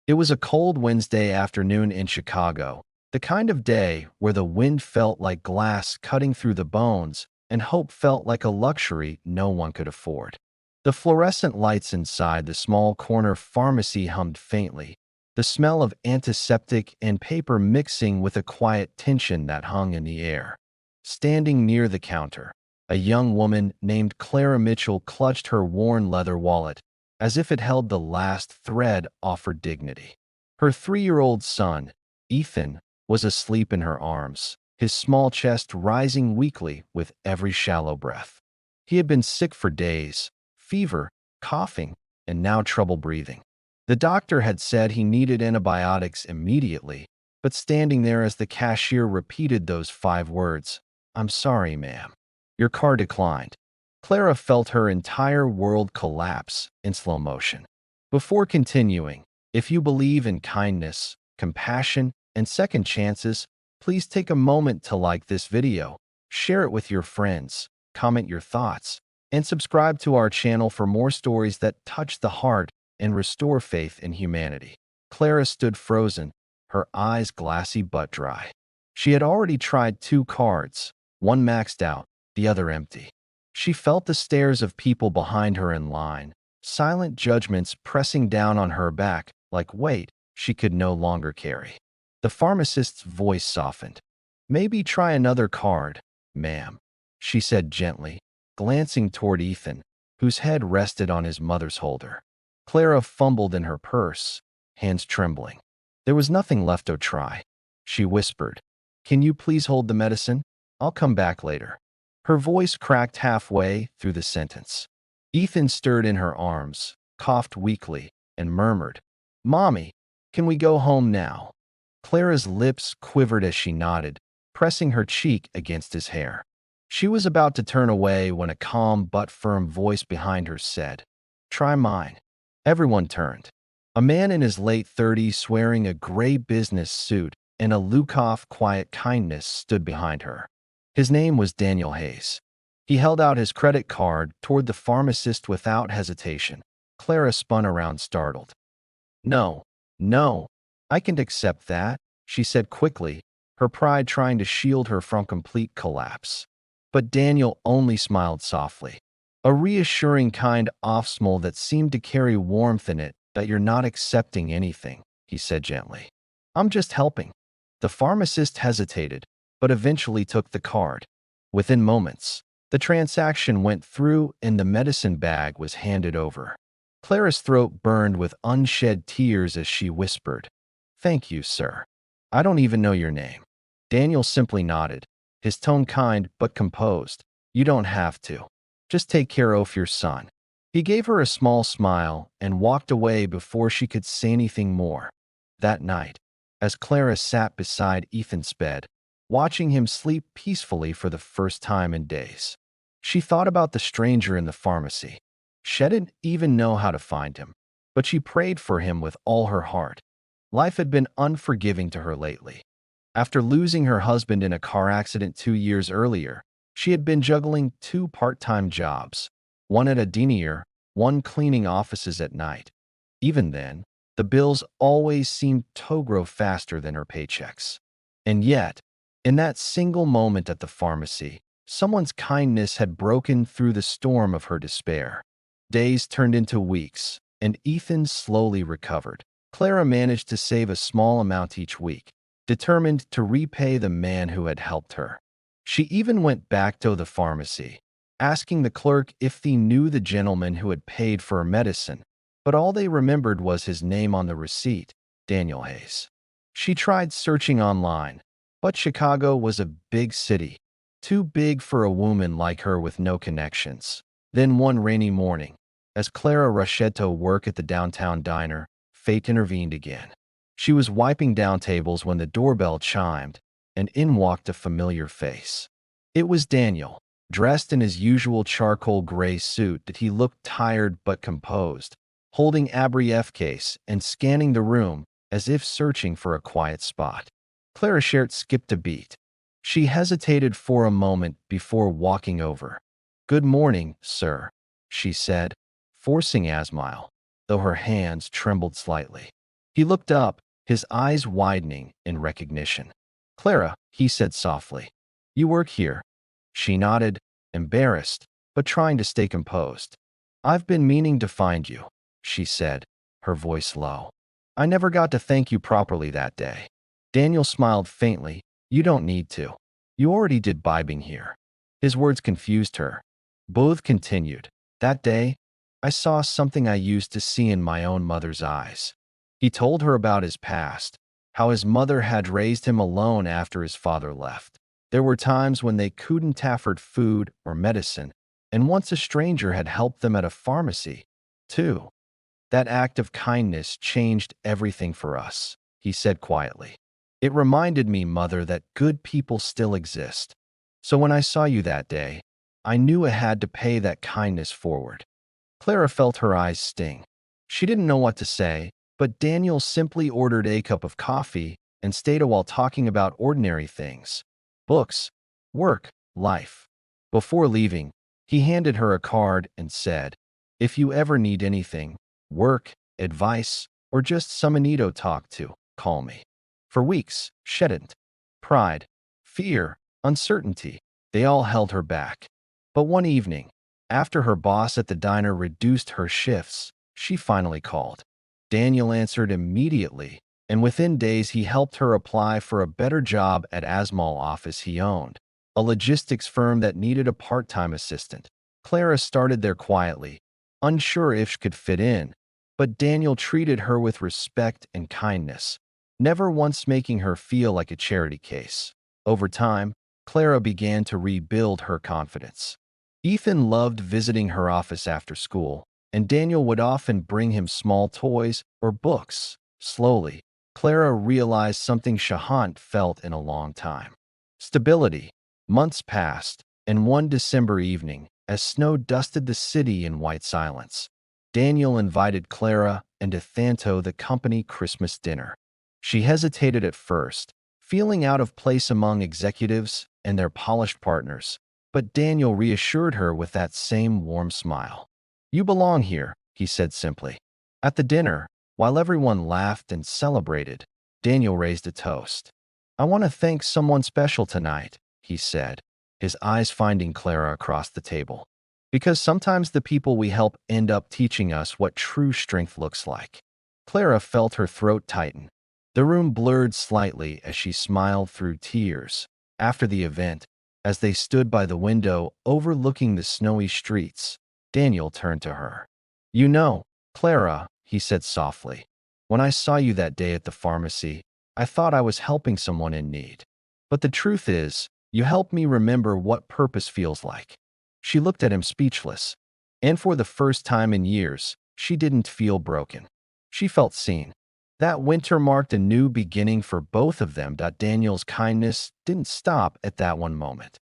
It was a cold Wednesday afternoon in Chicago, the kind of day where the wind felt like glass cutting through the bones and hope felt like a luxury no one could afford. The fluorescent lights inside the small corner pharmacy hummed faintly, the smell of antiseptic and paper mixing with a quiet tension that hung in the air. Standing near the counter, a young woman named Clara Mitchell clutched her worn leather wallet, as if it held the last thread of her dignity. Her 3-year-old son, Ethan, was asleep in her arms, his small chest rising weakly with every shallow breath. He had been sick for days, fever, coughing, and now trouble breathing. The doctor had said he needed antibiotics immediately, but standing there as the cashier repeated those 5 words, "I'm sorry, ma'am. Your card declined." Clara felt her entire world collapse in slow motion. Before continuing, if you believe in kindness, compassion, and second chances, please take a moment to like this video, share it with your friends, comment your thoughts, and subscribe to our channel for more stories that touch the heart and restore faith in humanity. Clara stood frozen, her eyes glassy but dry. She had already tried 2 cards, one maxed out, the other empty. She felt the stares of people behind her in line, silent judgments pressing down on her back like weight she could no longer carry. The pharmacist's voice softened. "Maybe try another card, ma'am," she said gently, glancing toward Ethan, whose head rested on his mother's shoulder. Clara fumbled in her purse, hands trembling. "There was nothing left to try," she whispered. "Can you please hold the medicine? I'll come back later." Her voice cracked halfway through the sentence. Ethan stirred in her arms, coughed weakly, and murmured, "Mommy, can we go home now?" Clara's lips quivered as she nodded, pressing her cheek against his hair. She was about to turn away when a calm but firm voice behind her said, "Try mine." Everyone turned. A man in his late 30s wearing a gray business suit and a Lukoff quiet kindness stood behind her. His name was Daniel Hayes. He held out his credit card toward the pharmacist without hesitation. Clara spun around startled. "No, no, I can't accept that," she said quickly, her pride trying to shield her from complete collapse. But Daniel only smiled softly. A reassuring kind of smile that seemed to carry warmth in it. "That you're not accepting anything," he said gently. "I'm just helping." The pharmacist hesitated, but eventually took the card. Within moments, the transaction went through and the medicine bag was handed over. Clara's throat burned with unshed tears as she whispered, "Thank you, sir. I don't even know your name." Daniel simply nodded, his tone kind but composed. "You don't have to. Just take care of your son." He gave her a small smile and walked away before she could say anything more. That night, as Clara sat beside Ethan's bed, watching him sleep peacefully for the first time in days, she thought about the stranger in the pharmacy. She didn't even know how to find him, but she prayed for him with all her heart. Life had been unforgiving to her lately. After losing her husband in a car accident 2 years earlier, she had been juggling 2 part-time jobs, one at a diner, one cleaning offices at night. Even then, the bills always seemed to grow faster than her paychecks. And yet, in that single moment at the pharmacy, someone's kindness had broken through the storm of her despair. Days turned into weeks, and Ethan slowly recovered. Clara managed to save a small amount each week, determined to repay the man who had helped her. She even went back to the pharmacy, asking the clerk if he knew the gentleman who had paid for her medicine, but all they remembered was his name on the receipt, Daniel Hayes. She tried searching online, but Chicago was a big city, too big for a woman like her with no connections. Then one rainy morning, as Clara rushed to work at the downtown diner, fate intervened again. She was wiping down tables when the doorbell chimed, and in walked a familiar face. It was Daniel, dressed in his usual charcoal gray suit that he looked tired but composed, holding a briefcase and scanning the room as if searching for a quiet spot. Clara Shert skipped a beat. She hesitated for a moment before walking over. "Good morning, sir," she said, forcing a smile, though her hands trembled slightly. He looked up, his eyes widening in recognition. Clara, he said softly, you work here. She nodded, embarrassed, but trying to stay composed. I've been meaning to find you, she said, her voice low. I never got to thank you properly that day. Daniel smiled faintly. You don't need to. You already did being here. His words confused her. Both continued. That day, I saw something I used to see in my own mother's eyes. He told her about his past, how his mother had raised him alone after his father left. There were times when they couldn't afford food or medicine, and once a stranger had helped them at a pharmacy, too. That act of kindness changed everything for us, he said quietly. It reminded me, Mother, that good people still exist. So when I saw you that day, I knew I had to pay that kindness forward. Clara felt her eyes sting. She didn't know what to say, but Daniel simply ordered a cup of coffee and stayed a while talking about ordinary things. Books, work, life. Before leaving, he handed her a card and said, if you ever need anything, work, advice, or just someone to talk to, call me. For weeks, sheddened. Pride, fear, uncertainty, they all held her back. But one evening, after her boss at the diner reduced her shifts, she finally called. Daniel answered immediately, and within days he helped her apply for a better job at Asmall office he owned, a logistics firm that needed a part-time assistant. Clara started there quietly, unsure if she could fit in, but Daniel treated her with respect and kindness, never once making her feel like a charity case. Over time, Clara began to rebuild her confidence. Ethan loved visiting her office after school, and Daniel would often bring him small toys or books. Slowly, Clara realized something she hadn't felt in a long time. Stability. Months passed, and one December evening, as snow dusted the city in white silence, Daniel invited Clara and Ethan to the company Christmas dinner. She hesitated at first, feeling out of place among executives and their polished partners, but Daniel reassured her with that same warm smile. You belong here, he said simply. At the dinner, while everyone laughed and celebrated, Daniel raised a toast. I want to thank someone special tonight, he said, his eyes finding Clara across the table. Because sometimes the people we help end up teaching us what true strength looks like. Clara felt her throat tighten. The room blurred slightly as she smiled through tears. After the event, as they stood by the window overlooking the snowy streets, Daniel turned to her. You know, Clara, he said softly, when I saw you that day at the pharmacy, I thought I was helping someone in need. But the truth is, you helped me remember what purpose feels like. She looked at him speechless, and for the first time in years, she didn't feel broken. She felt seen. That winter marked a new beginning for both of them. Daniel's kindness didn't stop at that one moment.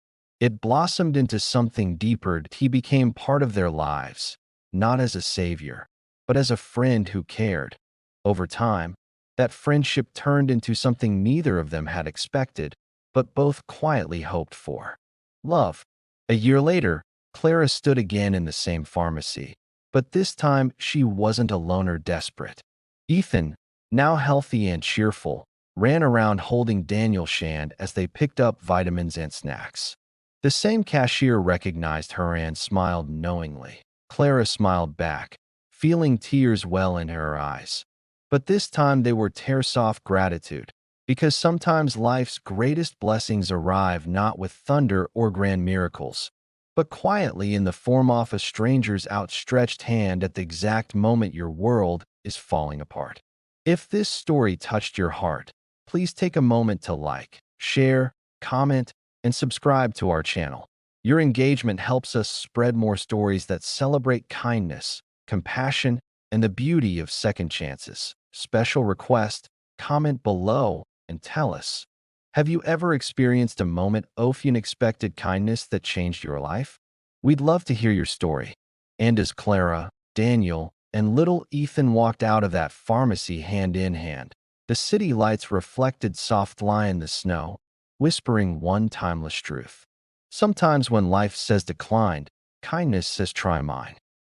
It blossomed into something deeper. He became part of their lives, not as a savior, but as a friend who cared. Over time, that friendship turned into something neither of them had expected, but both quietly hoped for. Love. A year later, Clara stood again in the same pharmacy, but this time she wasn't alone or desperate. Ethan, now healthy and cheerful, ran around holding Daniel's hand as they picked up vitamins and snacks. The same cashier recognized her and smiled knowingly. Clara smiled back, feeling tears well in her eyes. But this time they were tear-soft gratitude, because sometimes life's greatest blessings arrive not with thunder or grand miracles, but quietly in the form of a stranger's outstretched hand at the exact moment your world is falling apart. If this story touched your heart, please take a moment to like, share, comment, and subscribe to our channel. Your engagement helps us spread more stories that celebrate kindness, compassion, and the beauty of second chances. Special request, comment below and tell us. Have you ever experienced a moment of unexpected kindness that changed your life? We'd love to hear your story. And as Clara, Daniel, and little Ethan walked out of that pharmacy hand in hand, the city lights reflected soft lie in the snow, whispering one timeless truth. Sometimes when life says declined, kindness says try mine.